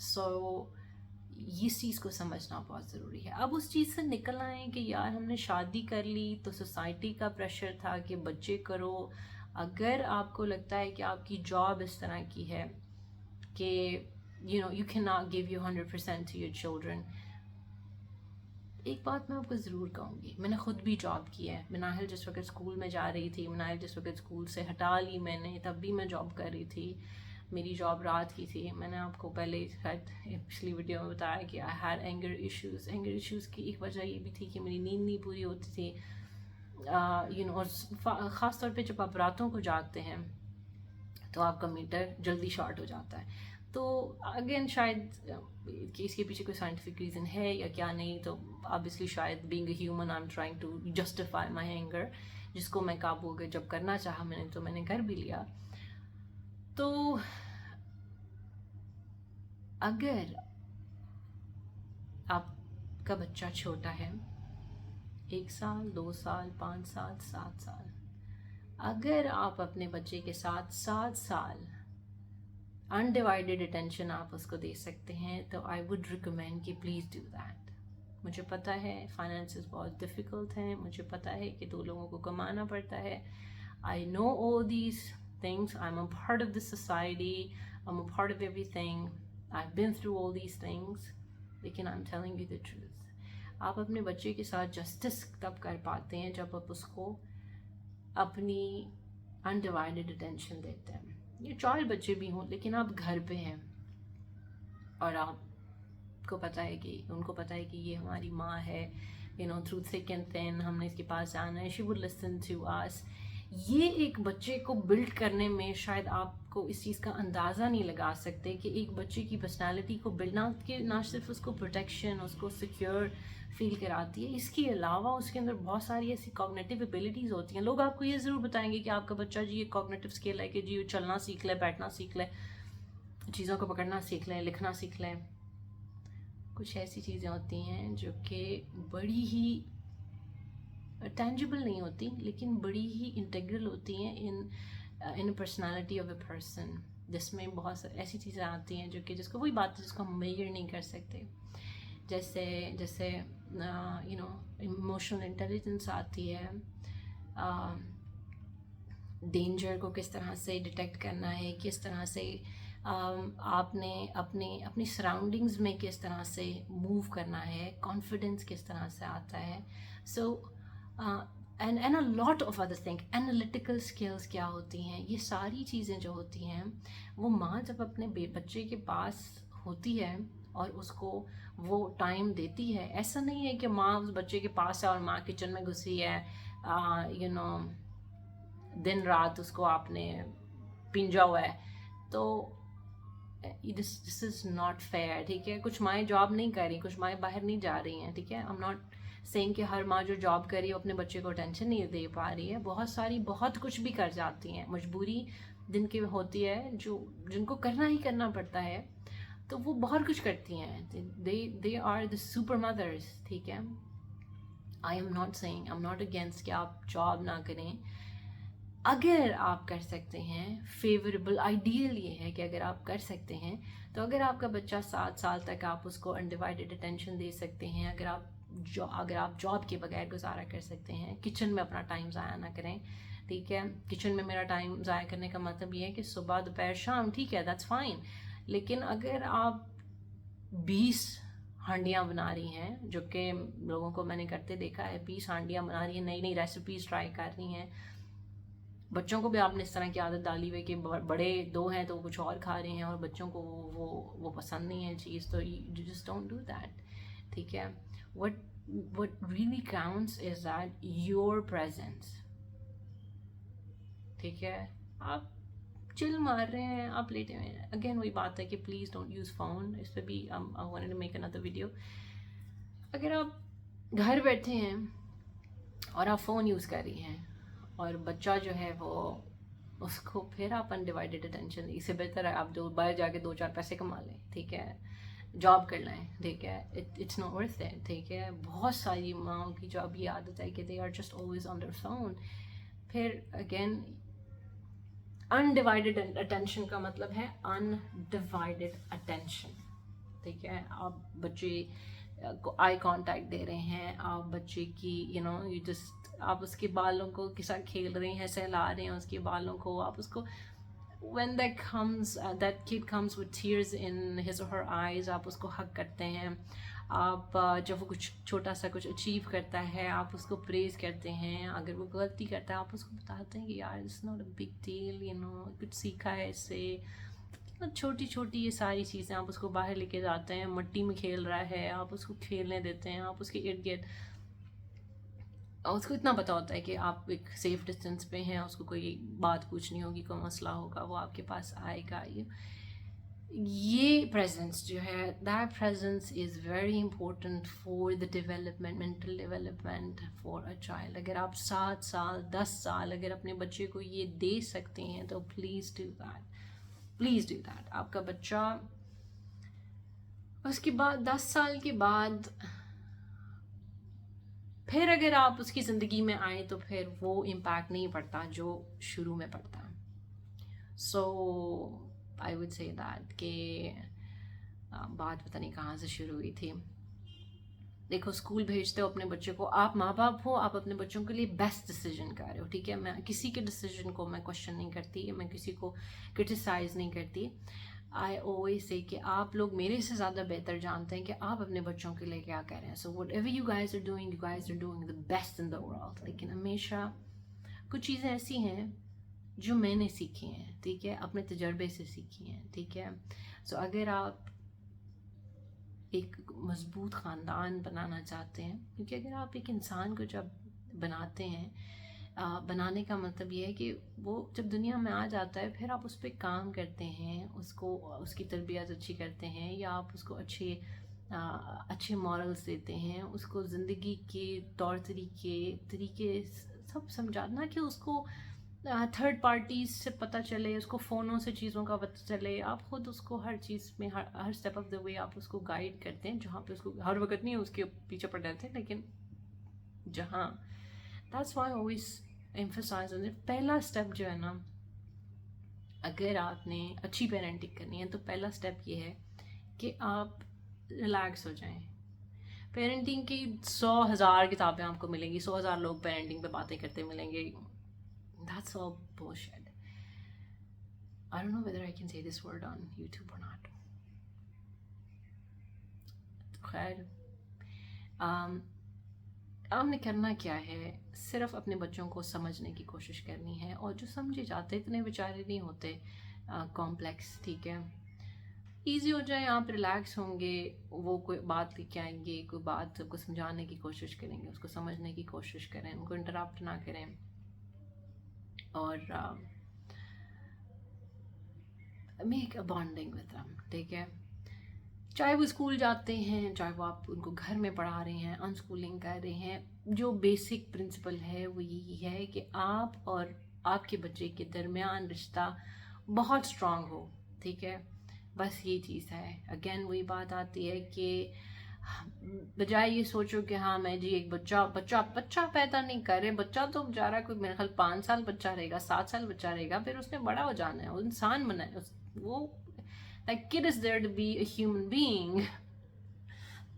سو اس چیز کو سمجھنا بہت ضروری ہے. اب اس چیز سے نکل آئیں کہ یار ہم نے شادی کر لی تو سوسائٹی کا پریشر تھا کہ بچے کرو. اگر آپ کو لگتا ہے کہ آپ کی جاب اس طرح کی ہے کہ you cannot give your 100% to your children, ایک بات میں آپ کو ضرور کہوں گی, میں نے خود بھی جاب کی ہے. مناہل جس وقت اسکول میں جا رہی تھی, مناہل جس وقت اسکول سے ہٹا لی میں نے, تب بھی میں جاب کر رہی تھی. میری جاب رات کی تھی. میں نے آپ کو پہلے شاید پچھلی ویڈیو میں بتایا کہ آئی ہیڈ اینگر ایشوز کی ایک وجہ یہ بھی تھی کہ میری نیند نہیں پوری ہوتی تھی. اور خاص طور پہ جب آپ راتوں کو جاگتے ہیں تو آپ کا میٹر جلدی شارٹ ہو جاتا ہے. تو اگین شاید کہ اس کے پیچھے کوئی سائنٹیفک ریزن ہے یا کیا نہیں, تو obviously شاید being a human I am trying to justify my anger, جس کو میں قابو جب کرنا چاہا میں نے تو میں نے کر بھی لیا. تو اگر آپ کا بچہ چھوٹا ہے, 1 سال 2 سال 5 سال 7 سال, اگر آپ اپنے بچے کے ساتھ 7 سال انڈیوائڈیڈ اٹینشن آپ اس کو دے سکتے ہیں تو آئی وڈ ریکمینڈ کہ پلیز ڈو دیٹ. مجھے پتہ ہے فائنینسز بہت ڈیفیکلٹ ہیں, مجھے پتہ ہے کہ 2 لوگوں کو کمانا پڑتا ہے. آئی نو all these things, I'm a part of this society, I'm a part of everything, I've been through all these things, لیکن I'm telling you the truth. آپ اپنے بچے کے ساتھ جسٹس تب کر پاتے ہیں جب آپ اس کو اپنی انڈیوائڈیڈ اٹینشن دیتے ہیں. یہ 4 بچے بھی ہوں لیکن آپ گھر پہ ہیں اور آپ کو پتہ ہے کہ ان کو پتہ ہے کہ یہ ہماری ماں ہے, through thick and thin ہم نے اس کے پاس جانا ہے, she would listen to us. یہ ایک بچے کو بلڈ کرنے میں شاید آپ کو اس چیز کا اندازہ نہیں لگا سکتے کہ ایک بچے کی پرسنالٹی کو بلڈ نہ صرف اس کو پروٹیکشن, اس کو سیکیور فیل کراتی ہے, اس کے علاوہ اس کے اندر بہت ساری ایسی کوگنیٹیو ایبیلٹیز ہوتی ہیں. لوگ آپ کو یہ ضرور بتائیں گے کہ آپ کا بچہ جی یہ کوگنیٹیو اسکل ہے کہ جی چلنا سیکھ لے, بیٹھنا سیکھ لے, چیزوں کو پکڑنا سیکھ لیں, لکھنا سیکھ لیں. کچھ ایسی چیزیں ہوتی ہیں جو کہ بڑی ہی ٹینجیبل نہیں ہوتی لیکن بڑی ہی انٹیگرل ہوتی ہیں in personality of a person, جس میں بہت ساری ایسی چیزیں آتی ہیں جو کہ جس کو وہی بات ہے جس کو ہم میجر نہیں کر سکتے. جیسے ایموشنل انٹیلیجنس آتی ہے, ڈینجر کو کس طرح سے ڈیٹیکٹ کرنا ہے, کس طرح سے آپ نے اپنی سراؤنڈنگز میں کس طرح سے موو کرنا ہے, کانفیڈنس کس طرح سے آتا ہے. So and a lot of other thing, analytical skills کیا ہوتی ہیں, یہ ساری چیزیں جو ہوتی ہیں وہ ماں جب اپنے بچے کے پاس ہوتی ہے اور اس کو وہ ٹائم دیتی ہے. ایسا نہیں ہے کہ ماں اس بچے کے پاس ہے اور ماں کچن میں گھسی ہے, دن رات اس کو آپ نے پنجا ہوا ہے. تو دس از ناٹ فیئر, ٹھیک ہے. کچھ مائیں جاب نہیں کر رہی, کچھ مائیں باہر نہیں جا رہی ہیں, ٹھیک ہے. I'm not saying کہ ہر ماں جو جاب کر رہی ہے اپنے بچے کو اٹینشن نہیں دے پا رہی ہے. بہت کچھ بھی کر جاتی ہیں, مجبوری دن کی ہوتی ہے جن کو کرنا ہی کرنا پڑتا ہے, تو وہ بہت کچھ کرتی ہیں. they are the super mothers, ٹھیک ہے. I am not saying, I'm not against کہ آپ جاب نہ کریں. اگر آپ کر سکتے ہیں, فیوریبل آئیڈیل یہ ہے کہ اگر آپ کر سکتے ہیں تو اگر آپ کا بچہ 7 سال تک آپ اس کو انڈیوائڈیڈ اٹینشن دے سکتے ہیں, اگر آپ جاب کے بغیر گزارا کر سکتے ہیں, کچن میں اپنا ٹائم ضائع نہ کریں, ٹھیک ہے. کچن میں میرا ٹائم ضائع کرنے کا مطلب یہ ہے کہ صبح دوپہر شام, ٹھیک ہے, دیٹس فائن. لیکن اگر آپ 20 ہانڈیاں بنا رہی ہیں, جو کہ لوگوں کو میں نے کرتے دیکھا ہے, 20 ہانڈیاں بنا رہی ہیں, نئی ریسیپیز ٹرائی کر رہی ہیں, بچوں کو بھی آپ نے اس طرح کی عادت ڈالی ہوئی کہ بڑے 2 ہیں تو وہ کچھ اور کھا رہے ہیں اور بچوں کو وہ پسند نہیں ہے چیز, تو you just don't do that, ٹھیک ہے. What really counts is that your presence, ٹھیک ہے. آپ چل مار رہے ہیں, آپ لیٹے ہوئے ہیں, اگین وہی بات ہے کہ پلیز ڈونٹ یوز فون. اس پہ بھی I wanted to make another video. اگر آپ گھر بیٹھے ہیں اور آپ فون یوز کر رہی ہیں اور بچہ جو ہے وہ اس کو پھر آپ انڈیوائڈیڈ اٹینشن, اس سے بہتر ہے آپ باہر جا کے 2-4 پیسے کما لیں, ٹھیک ہے, جاب کر لیں, ٹھیک ہے. اٹس ناٹ ورتھ اٹ, ٹھیک ہے. بہت ساری ماؤں کی جو اب یہ عادت ہے کہ they are just always on their phone. پھر اگین انڈیوائڈیڈ اٹینشن کا مطلب ہے انڈیوائڈیڈ اٹینشن, ٹھیک ہے. آپ بچے کو آئی کانٹیکٹ دے رہے ہیں, آپ بچے کی یو جسٹ آپ اس کے بالوں کو کے ساتھ کھیل رہے ہیں, سہلا رہے ہیں اس کے بالوں کو, آپ اس کو when that kid comes with tears in his or her eyes, آپ اس کو حق کرتے ہیں. آپ جب وہ کچھ چھوٹا سا کچھ اچیو کرتا ہے آپ اس کو پریز کرتے ہیں. اگر وہ غلطی کرتا ہے آپ اس کو بتاتے ہیں کہ یار it's not a big deal, کچھ سیکھا ہے اس سے. چھوٹی چھوٹی یہ ساری چیزیں آپ اس کو باہر لے کے جاتے ہیں, مٹی میں کھیل رہا ہے آپ اس کو کھیلنے دیتے ہیں, آپ اس کے ارد گرد اس کو اتنا پتہ ہوتا ہے کہ آپ ایک سیف ڈسٹینس پہ ہیں, اس کو کوئی بات پوچھنی ہوگی, کوئی مسئلہ ہوگا, وہ آپ کے پاس آئے گا. یہ پریزنس جو ہے, that presence is very important for the development, mental development for a child. اگر آپ 7 سال 10 سال اگر اپنے بچے کو یہ دے سکتے ہیں تو please do that, please do that. آپ کا بچہ اس کے بعد 10 سال کے بعد پھر اگر آپ اس کی زندگی میں آئیں تو پھر وہ امپیکٹ نہیں پڑتا جو شروع میں پڑتا. سو آئی وڈ سے دیٹ کہ بات پتہ نہیں کہاں سے شروع ہوئی تھی. دیکھو اسکول بھیجتے ہو اپنے بچے کو, آپ ماں باپ ہو, آپ اپنے بچوں کے لیے بیسٹ ڈیسیجن کر رہے ہو, ٹھیک ہے. میں کسی کے ڈیسیجن کو میں کوشچن نہیں کرتی, میں کسی کو کرٹیسائز نہیں کرتی. آئی always say کہ آپ لوگ میرے سے زیادہ بہتر جانتے ہیں کہ آپ اپنے بچوں کے لیے کیا کر رہے ہیں. So whatever you guys are doing, you guys are doing the best in the world. لیکن ہمیشہ کچھ چیزیں ایسی ہیں جو میں نے سیکھی ہیں, ٹھیک ہے, اپنے تجربے سے سیکھی ہیں, ٹھیک ہے. سو اگر آپ ایک مضبوط خاندان بنانا چاہتے ہیں, کیونکہ اگر آپ ایک انسان کو جب بناتے ہیں, بنانے کا مطلب یہ ہے کہ وہ جب دنیا میں آ جاتا ہے پھر آپ اس پہ کام کرتے ہیں, اس کو اس کی تربیت اچھی کرتے ہیں, یا آپ اس کو اچھے مورلز دیتے ہیں, اس کو زندگی کے طور طریقے سب سمجھانا, کہ اس کو تھرڈ پارٹیز سے پتہ چلے, اس کو فونوں سے چیزوں کا پتہ چلے. آپ خود اس کو ہر چیز میں ہر اسٹیپ آف دا وے آپ اس کو گائیڈ کرتے ہیں, جہاں پہ اس کو ہر وقت نہیں اس کے پیچھے پڑ جاتے ہیں, لیکن جہاں دیٹس وائی آلویز ایمفسائز. پہلا اسٹیپ جو ہے نا, اگر آپ نے اچھی پیرنٹنگ کرنی ہے تو پہلا اسٹیپ یہ ہے کہ آپ ریلیکس ہو جائیں. پیرنٹنگ کی 100,000 کتابیں آپ کو ملیں گی, 100,000 لوگ پیرنٹنگ پہ باتیں کرتے ملیں گے. That's all bullshit. I don't know whether I can say this word on YouTube or not. خیر, آپ نے کرنا کیا ہے, صرف اپنے بچوں کو سمجھنے کی کوشش کرنی ہے, اور جو سمجھے جاتے اتنے بیچارے نہیں ہوتے کمپلیکس, ٹھیک ہے. ایزی ہو جائے, آپ ریلیکس ہوں گے, وہ کوئی بات لے کے آئیں گے, کوئی بات کو سمجھانے کی کوشش کریں گے, اس کو سمجھنے کی کوشش کریں, ان کو انٹرپٹ نہ کریں, اور make a bonding with them, ٹھیک ہے. چاہے وہ اسکول جاتے ہیں, چاہے وہ آپ ان کو گھر میں پڑھا رہے ہیں, ان اسکولنگ کر رہے ہیں, جو بیسک پرنسپل ہے وہ یہی ہے کہ آپ اور آپ کے بچے کے درمیان رشتہ بہت اسٹرانگ ہو, ٹھیک ہے. بس یہ چیز ہے. اگین وہی بات آتی ہے کہ بجائے یہ سوچو کہ ہاں میں جی ایک بچہ پیدا نہیں کر رہے, بچہ تو بیچارہ کوئی میرے خیال 5 سال بچہ رہے گا, 7 سال بچہ رہے گا, پھر اس نے بڑا ہو جانا ہے, وہ انسان بنا ہے, وہ like kid is there to be a human being.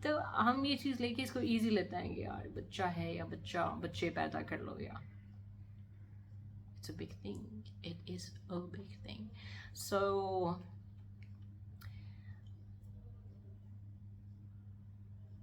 تو ہم یہ چیز لے کے اس کو ایزی لیتے ہیں کہ یار بچہ ہے یا بچے پیدا کر لو, یا it's a big thing, it is a big thing. So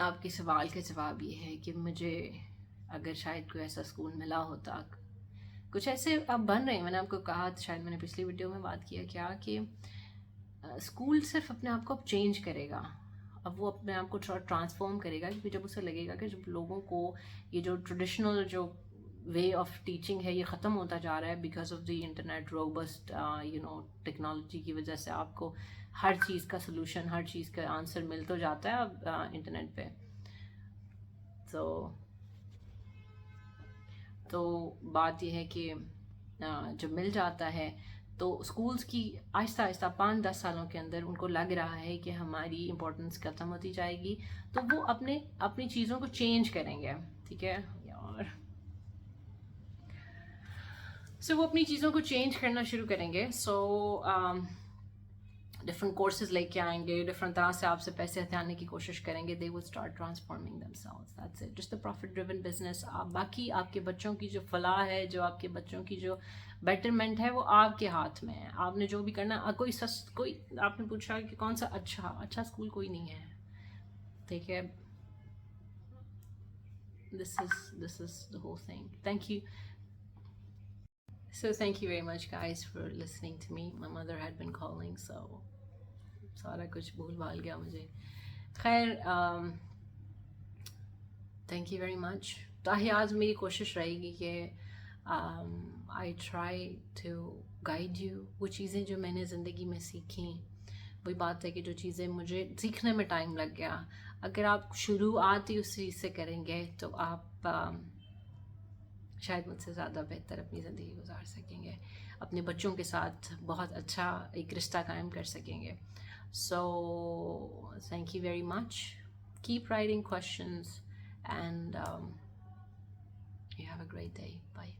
آپ کے سوال کا جواب یہ ہے کہ مجھے اگر شاید کوئی ایسا اسکول ملا ہوتا, کچھ ایسے اب بن رہے ہیں, میں نے آپ کو کہا, شاید میں نے پچھلی ویڈیو میں بات کیا کیا کہ اسکول صرف اپنے آپ کو اب چینج کرے گا, اب وہ اپنے آپ کو ٹرانسفارم کرے گا, کیونکہ جب اسے لگے گا کہ جب لوگوں کو یہ جو ٹریڈیشنل جو وے آف ٹیچنگ ہے یہ ختم ہوتا جا رہا ہے because of the internet, robust technology کی وجہ سے آپ کو ہر چیز کا سلوشن, ہر چیز کا آنسر مل تو جاتا ہے اب انٹرنیٹ پہ. تو بات یہ ہے کہ جب مل جاتا ہے تو اسکولس کی آہستہ آہستہ 5-10 سالوں کے اندر ان کو لگ رہا ہے کہ ہماری امپورٹنس ختم ہوتی جائے گی, تو وہ اپنی چیزوں کو چینج کریں گے, ٹھیک ہے. سو وہ اپنی چیزوں کو چینج کرنا شروع کریں گے. سو ڈفرنٹ کورسز لے کے آئیں گے, ڈفرنٹ طرح سے آپ سے پیسے ہتھیانے کی کوشش کریں گے, they will start transforming themselves. That's it, just the profit driven business. باقی آپ کے بچوں کی جو فلاح ہے, جو آپ کے بچوں کی جو بیٹرمنٹ ہے, وہ آپ کے ہاتھ میں ہے. آپ نے جو بھی کرنا, کوئی آپ نے پوچھا کہ کون سا اچھا اسکول کوئی نہیں ہے, ٹھیک ہے. This is the whole thing. Thank you. So thank you very much guys for listening to me. My mother had been calling, so سارا کچھ بھول بھال گیا مجھے. خیر, تھینک یو ویری مچ. تاہی آج میری کوشش رہے گی کہ I try to guide you. وہ چیزیں جو میں نے زندگی میں سیکھیں, وہی بات ہے کہ جو چیزیں مجھے سیکھنے میں ٹائم لگ گیا, اگر آپ شروعات ہی اس چیز سے کریں گے تو آپ شاید مجھ سے زیادہ بہتر اپنی زندگی گزار سکیں گے, اپنے بچوں کے ساتھ بہت اچھا ایک رشتہ قائم کر سکیں گے. So thank you very much. Keep writing questions and you have a great day. Bye.